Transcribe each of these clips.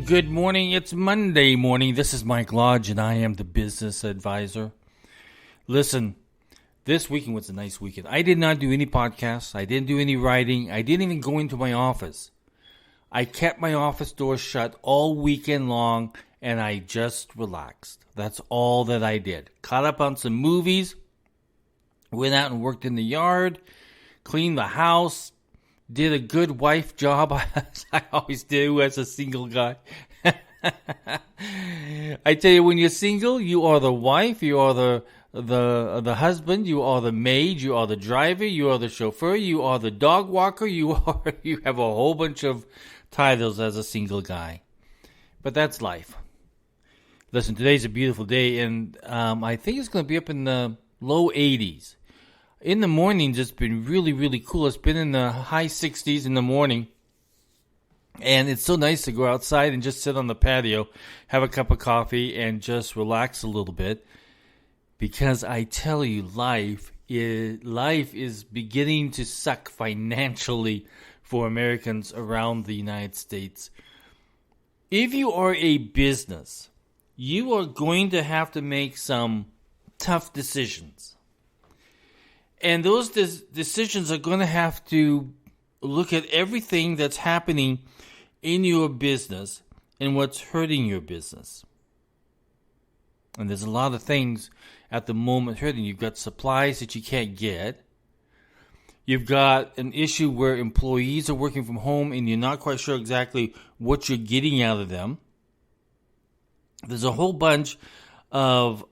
and good morning. It's Monday morning. This is Mike Lodge, and I am the business advisor. Listen, this weekend was a nice weekend. I did not do any podcasts. I didn't do any writing. I didn't even go into my office. I kept my office doors shut all weekend long, and I just relaxed. That's all that I did. Caught up on some movies, went out and worked in the yard, cleaned the house, did a good wife job, as I always do as a single guy. I tell you, when you're single, you are the wife, you are the husband, you are the maid, you are the driver, you are the chauffeur, you are the dog walker, you have a whole bunch of titles as a single guy. But that's life. Listen, today's a beautiful day, and I think it's going to be up in the low 80s. In the mornings, it's been really, really cool. It's been in the high 60s in the morning. And it's so nice to go outside and just sit on the patio, have a cup of coffee, and just relax a little bit. Because I tell you, life is beginning to suck financially for Americans around the United States. If you are a business, you are going to have to make some tough decisions. And those decisions are going to have to look at everything that's happening in your business and what's hurting your business. And there's a lot of things at the moment hurting. You've got supplies that you can't get. You've got an issue where employees are working from home and you're not quite sure exactly what you're getting out of them. There's a whole bunch of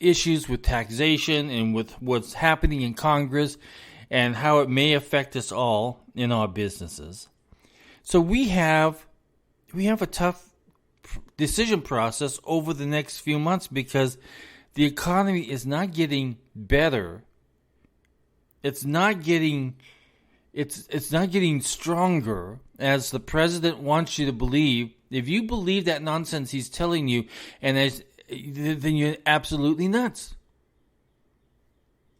issues with taxation and with what's happening in Congress and how it may affect us all in our businesses. So we have a tough decision process over the next few months because the economy is not getting better. It's not getting stronger as the president wants you to believe. If you believe that nonsense he's telling you, then you're absolutely nuts.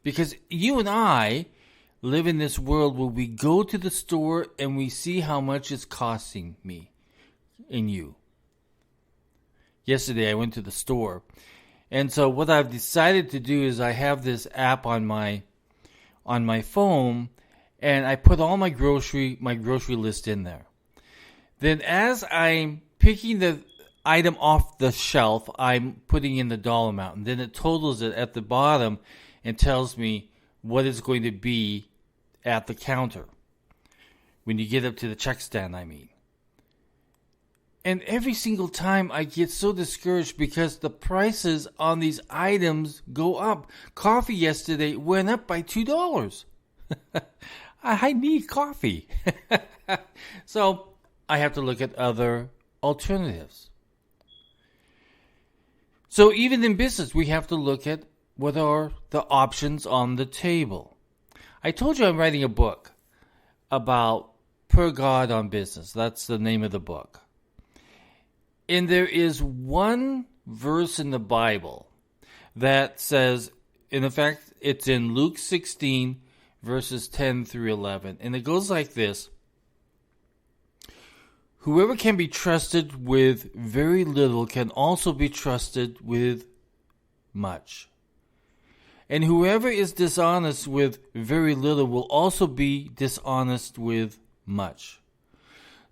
Because you and I live in this world where we go to the store and we see how much it's costing me and you. Yesterday I went to the store. And so what I've decided to do is I have this app on my phone, and I put all my grocery list in there. Then as I'm picking the item off the shelf, I'm putting in the dollar amount, and then it totals it at the bottom and tells me what it's going to be at the counter when you get up to the check stand, I mean. And every single time I get so discouraged because the prices on these items go up. Coffee yesterday went up by $2. I need coffee. So I have to look at other alternatives. So even in business, we have to look at what are the options on the table. I told you I'm writing a book about Per God on Business. That's the name of the book. And there is one verse in the Bible that says, in fact, it's in Luke 16, verses 10 through 11. And it goes like this. Whoever can be trusted with very little can also be trusted with much. And whoever is dishonest with very little will also be dishonest with much.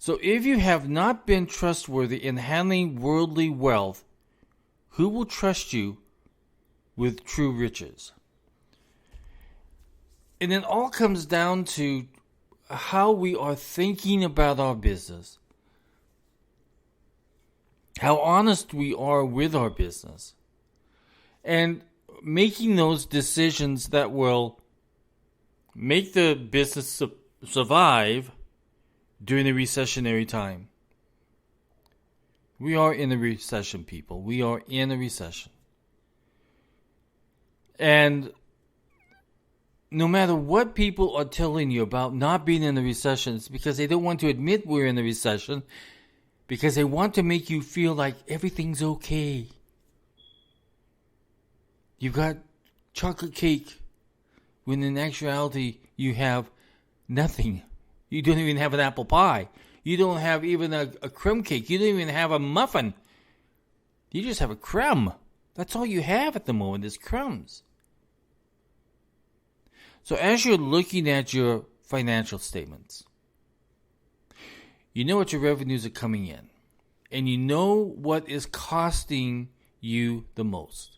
So if you have not been trustworthy in handling worldly wealth, who will trust you with true riches? And it all comes down to how we are thinking about our business. How honest we are with our business. And making those decisions that will make the business survive during a recessionary time. We are in a recession, people. We are in a recession. And no matter what people are telling you about not being in a recession, it's because they don't want to admit we're in a recession, because they want to make you feel like everything's okay. You've got chocolate cake, when in actuality you have nothing. You don't even have an apple pie. You don't have even a crumb cake. You don't even have a muffin. You just have a crumb. That's all you have at the moment is crumbs. So as you're looking at your financial statements, you know what your revenues are coming in. And you know what is costing you the most.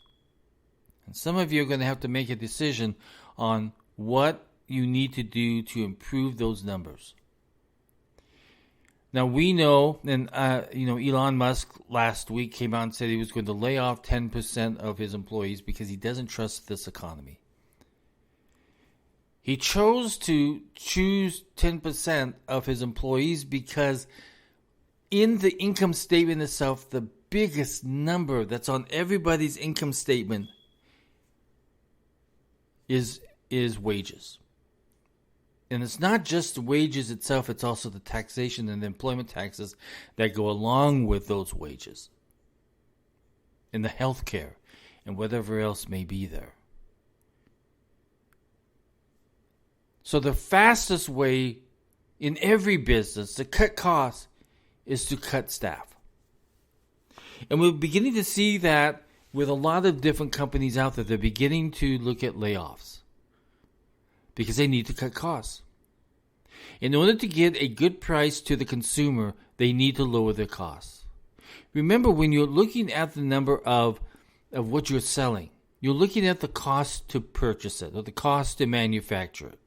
And some of you are going to have to make a decision on what you need to do to improve those numbers. Now we know, and Elon Musk last week came out and said he was going to lay off 10% of his employees because he doesn't trust this economy. He chose to choose 10% of his employees because in the income statement itself, the biggest number that's on everybody's income statement is wages. And it's not just the wages itself, it's also the taxation and the employment taxes that go along with those wages. And the health care and whatever else may be there. So the fastest way in every business to cut costs is to cut staff. And we're beginning to see that with a lot of different companies out there. They're beginning to look at layoffs because they need to cut costs. In order to get a good price to the consumer, they need to lower their costs. Remember, when you're looking at the number of what you're selling, you're looking at the cost to purchase it or the cost to manufacture it.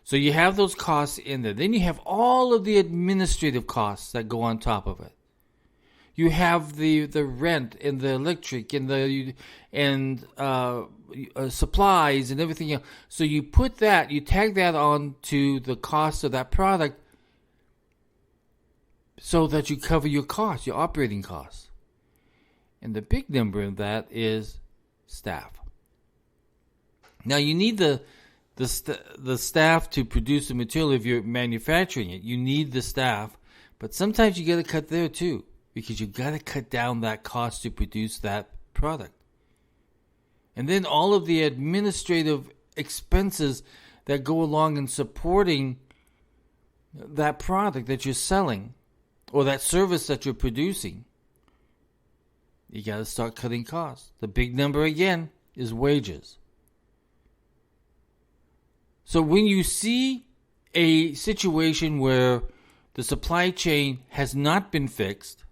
So you have those costs in there. Then you have all of the administrative costs that go on top of it. You have the rent and the electric and the supplies and everything else. So you tag that on to the cost of that product so that you cover your costs, your operating costs. And the big number of that is staff. Now you need the staff to produce the material if you're manufacturing it. You need the staff, but sometimes you got to cut there too, because you got to cut down that cost to produce that product. And then all of the administrative expenses that go along in supporting that product that you're selling or that service that you're producing, you got to start cutting costs. The big number again is wages. So when you see a situation where the supply chain has not been fixed,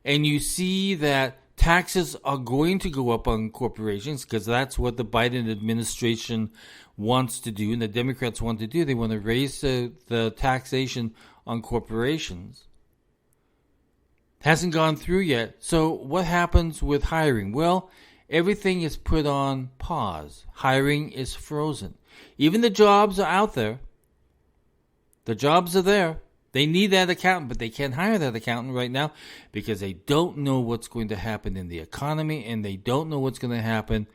and you see that taxes are going to go up on corporations, because that's what the Biden administration wants to do, and the Democrats want to do. They want to raise the taxation on corporations. Hasn't gone through yet. So what happens with hiring? Well, everything is put on pause. Hiring is frozen. Even the jobs are out there. The jobs are there. They need that accountant, but they can't hire that accountant right now because they don't know what's going to happen in the economy, and they don't know what's going to happen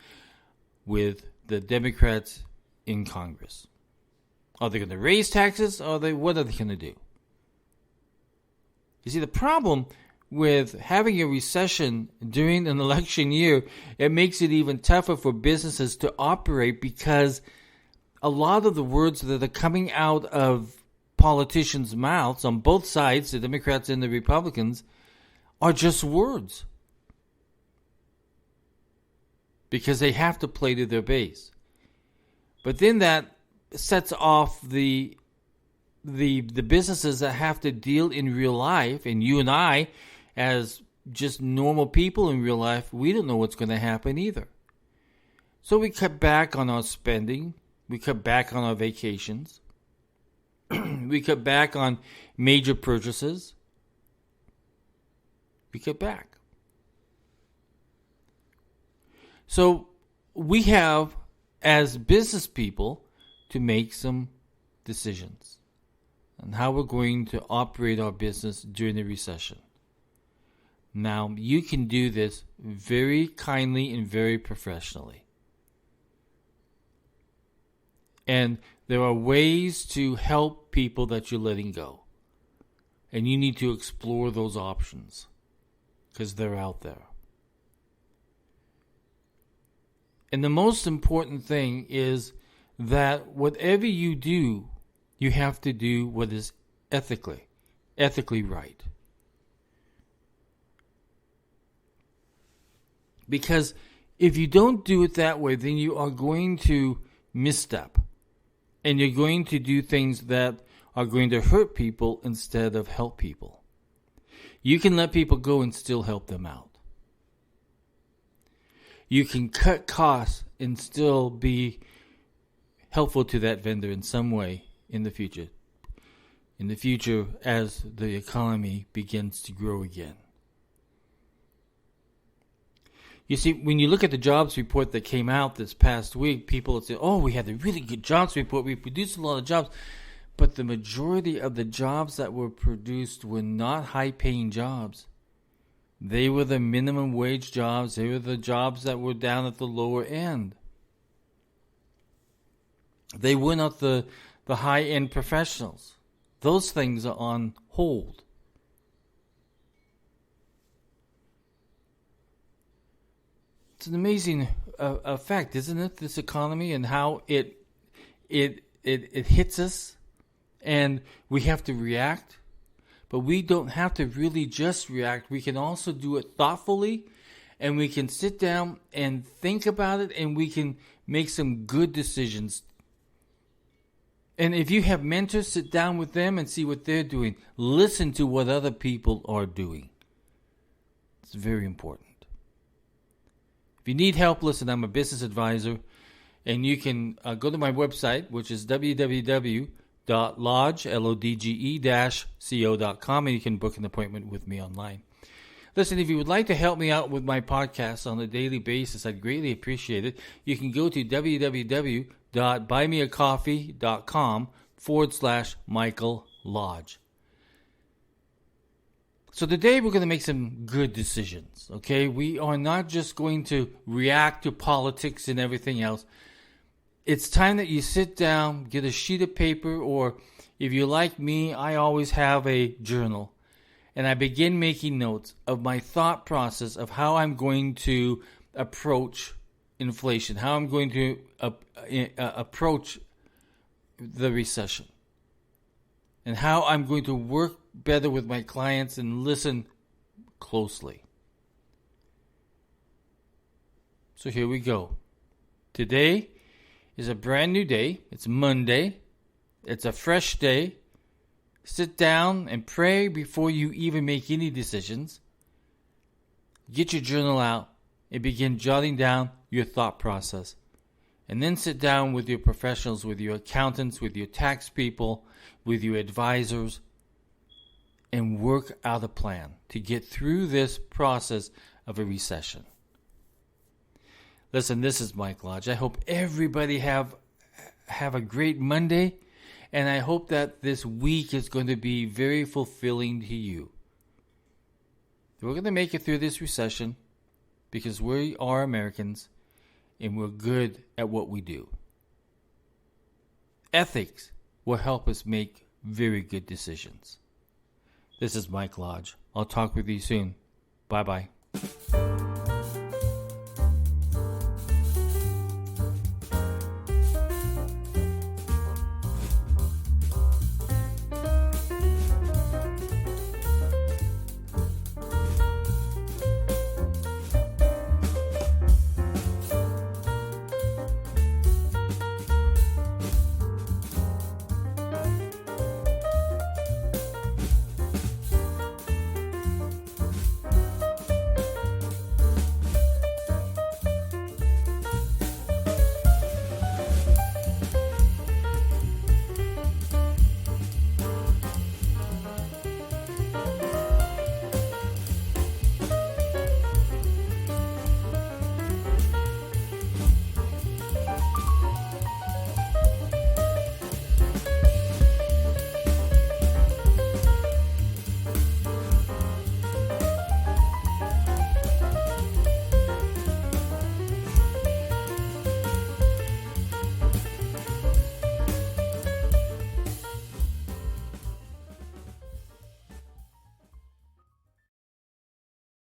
with the Democrats in Congress. Are they going to raise taxes? What are they going to do? You see, the problem with having a recession during an election year, it makes it even tougher for businesses to operate because a lot of the words that are coming out of politicians' mouths on both sides, the Democrats and the Republicans, are just words. Because they have to play to their base. But then that sets off the businesses that have to deal in real life, and you and I, as just normal people in real life, we don't know what's going to happen either. So we cut back on our spending. We cut back on our vacations. We cut back on major purchases. We cut back. So we have, as business people, to make some decisions on how we're going to operate our business during the recession. Now, you can do this very kindly and very professionally. And there are ways to help people that you're letting go. And you need to explore those options because they're out there. And the most important thing is that whatever you do, you have to do what is ethically right. Because if you don't do it that way, then you are going to misstep. And you're going to do things that are going to hurt people instead of help people. You can let people go and still help them out. You can cut costs and still be helpful to that vendor in some way in the future. In the future, as the economy begins to grow again. You see, when you look at the jobs report that came out this past week, people would say, oh, we had a really good jobs report. We produced a lot of jobs. But the majority of the jobs that were produced were not high-paying jobs. They were the minimum wage jobs. They were the jobs that were down at the lower end. They were not the high-end professionals. Those things are on hold. It's an amazing effect, isn't it? This economy and how it hits us, and we have to react. But we don't have to really just react. We can also do it thoughtfully, and we can sit down and think about it, and we can make some good decisions. And if you have mentors, sit down with them and see what they're doing. Listen to what other people are doing. It's very important. If you need help, listen, I'm a business advisor, and you can go to my website, which is www.lodge-co.com, and you can book an appointment with me online. Listen, if you would like to help me out with my podcast on a daily basis, I'd greatly appreciate it. You can go to www.buymeacoffee.com/Michael Lodge. So today we're going to make some good decisions, okay? We are not just going to react to politics and everything else. It's time that you sit down, get a sheet of paper, or if you're like me, I always have a journal. And I begin making notes of my thought process of how I'm going to approach inflation, how I'm going to approach the recession, and how I'm going to work better with my clients and listen closely. So here we go. Today is a brand new day. It's Monday. It's a fresh day. Sit down and pray before you even make any decisions. Get your journal out and begin jotting down your thought process. And then sit down with your professionals, with your accountants, with your tax people, with your advisors, and work out a plan to get through this process of a recession. Listen, this is Mike Lodge. I hope everybody have a great Monday, and I hope that this week is going to be very fulfilling to you. We're going to make it through this recession because we are Americans and we're good at what we do. Ethics will help us make very good decisions. This is Mike Lodge. I'll talk with you soon. Bye-bye.